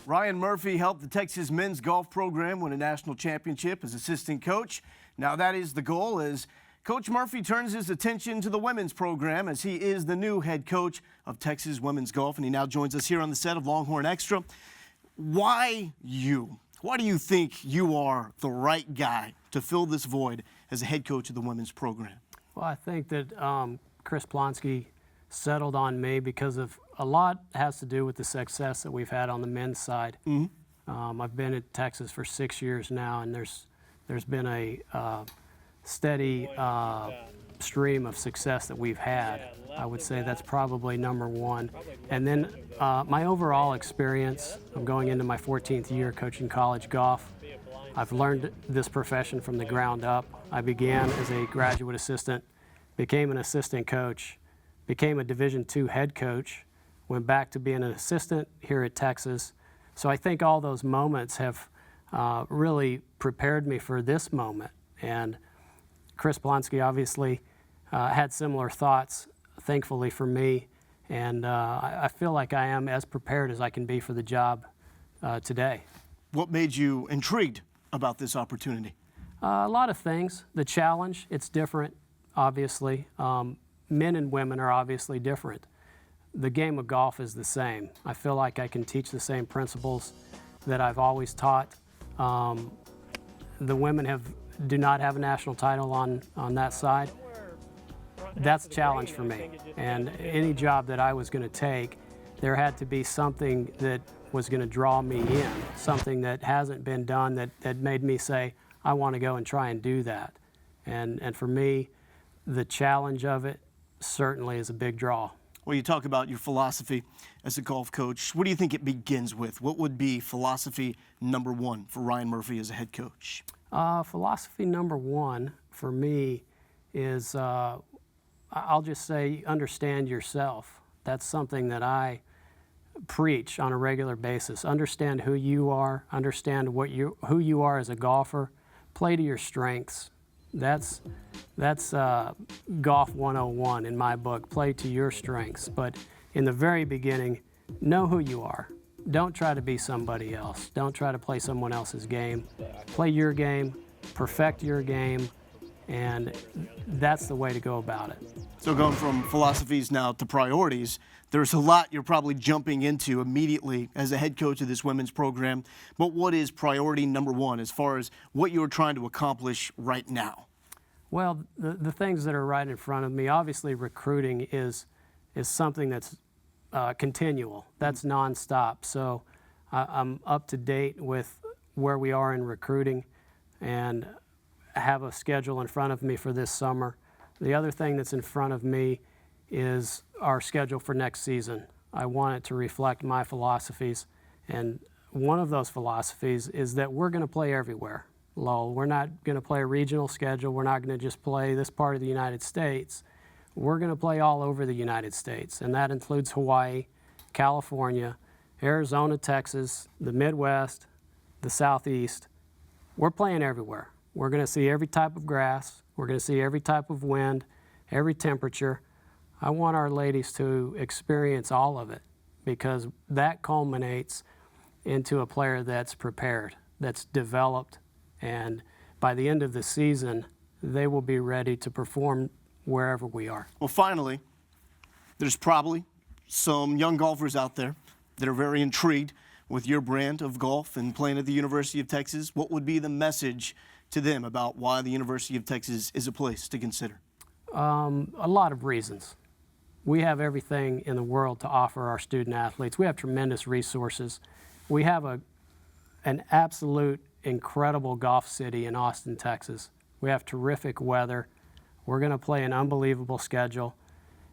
Ryan Murphy helped the Texas men's golf program win a national championship as assistant coach. Now that is the goal as Coach Murphy turns his attention to the women's program as he is the new head coach of Texas women's golf, and he now joins us here on the set of Longhorn Extra. Why you? Why do you think you are the right guy to fill this void as a head coach of the women's program? Well, I think that Chris Plonsky settled on me because of a lot has to do with the success that we've had on the men's side. I've been at Texas for 6 years now, and there's been a steady stream of success that we've had. I would say that's probably number one. And then my overall experience, I'm going into my 14th year coaching college golf. I've learned this profession from the ground up. I began as a graduate assistant, became an assistant coach, became a Division II head coach, went back to being an assistant here at Texas. So I think all those moments have really prepared me for this moment. And Chris Plonsky obviously had similar thoughts, thankfully for me. And I feel like I am as prepared as I can be for the job today. What made you intrigued about this opportunity? A lot of things. The challenge, it's different, obviously. Men and women are obviously different. The game of golf is the same. I feel like I can teach the same principles that I've always taught. The women do not have a national title on that side. That's a challenge for me. And any job that I was going to take, there had to be something that was going to draw me in, something that hasn't been done that made me say, I want to go and try and do that. And for me, the challenge of it certainly is a big draw. Well, you talk about your philosophy as a golf coach. What do you think it begins with? What would be philosophy number one for Ryan Murphy as a head coach? Philosophy number one for me is, I'll just say, understand yourself. That's something that I preach on a regular basis. Understand who you are, understand who you are as a golfer, play to your strengths. That's golf 101 in my book, play to your strengths. But in the very beginning, know who you are. Don't try to be somebody else. Don't try to play someone else's game. Play your game, perfect your game, and that's the way to go about it. So going from philosophies now to priorities, there's a lot you're probably jumping into immediately as a head coach of this women's program. But what is priority number one as far as what you're trying to accomplish right now? Well, the things that are right in front of me, obviously recruiting is something that's continual. That's nonstop. So I'm up to date with where we are in recruiting and have a schedule in front of me for this summer. The other thing that's in front of me is our schedule for next season. I want it to reflect my philosophies, and one of those philosophies is that we're going to play everywhere. Lowell, we're not going to play a regional schedule. We're not going to just play this part of the United States. We're going to play all over the United States, and that includes Hawaii, California, Arizona, Texas, the Midwest, the Southeast. We're playing everywhere. We're going to see every type of grass. We're going to see every type of wind, every temperature. I want our ladies to experience all of it because that culminates into a player that's prepared, that's developed, and by the end of the season, they will be ready to perform wherever we are. Well, finally, there's probably some young golfers out there that are very intrigued with your brand of golf and playing at the University of Texas. What would be the message to them about why the University of Texas is a place to consider? A lot of reasons. We have everything in the world to offer our student athletes. We have tremendous resources. We have an absolute incredible golf city in Austin, Texas. We have terrific weather. We're going to play an unbelievable schedule.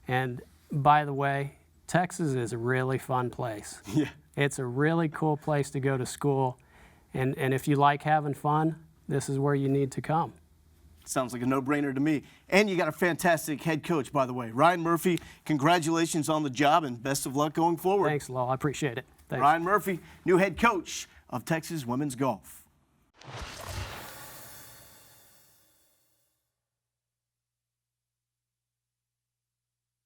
And by the way, Texas is a really fun place. Yeah. It's a really cool place to go to school. And if you like having fun, this is where you need to come. Sounds like a no-brainer to me. And you got a fantastic head coach, by the way. Ryan Murphy, congratulations on the job and best of luck going forward. Thanks, Lowell. I appreciate it. Thanks. Ryan Murphy, new head coach of Texas women's golf.